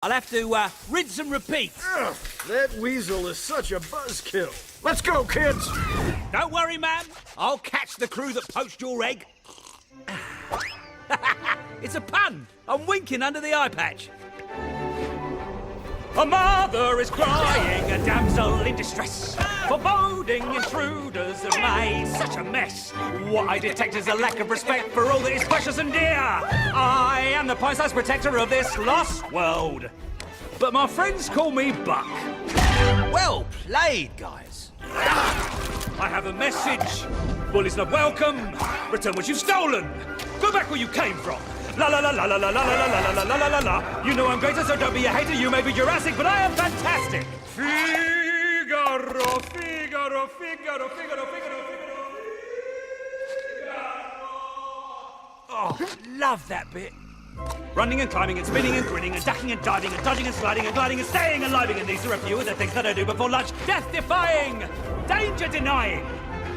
I'll have to rinse and repeat. Ugh, that weasel is such a buzzkill. Let's go, kids. Don't worry, ma'am. I'll catch the crew that poached your egg. It's a pun. I'm winking under the eye patch. A mother is crying, a damsel in distress. Foreboding intruders have made such a mess. What I detect is a lack of respect for all that is precious and dear. I am the pie-sized protector of this lost world. But my friends call me Buck. Well played, guys. I have a message. Bullies not welcome. Return what you've stolen. Go back where you came from. La la la la la la la la la la la la la la. You know I'm greater, so don't be a hater. You may be Jurassic, but I am fantastic. Figaro, Figaro, Figaro, Figaro, Figaro, Figaro. Oh, love that bit. Running and climbing and spinning and grinning and ducking and diving and dodging and sliding and gliding and staying alive. And these are a few of the things that I do before lunch. Death-defying, danger-denying.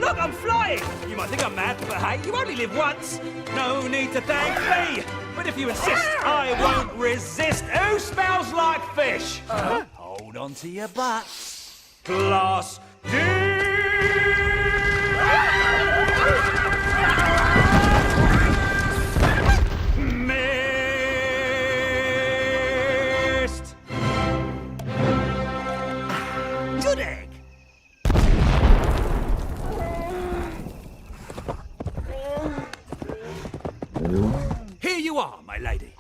Look, I'm flying! You might think I'm mad, but hey, you only live once. No need to thank me. But if you insist, I won't resist. Who smells like fish? Hold on to your butts. Class D! Missed! Good egg. Here you are, my lady.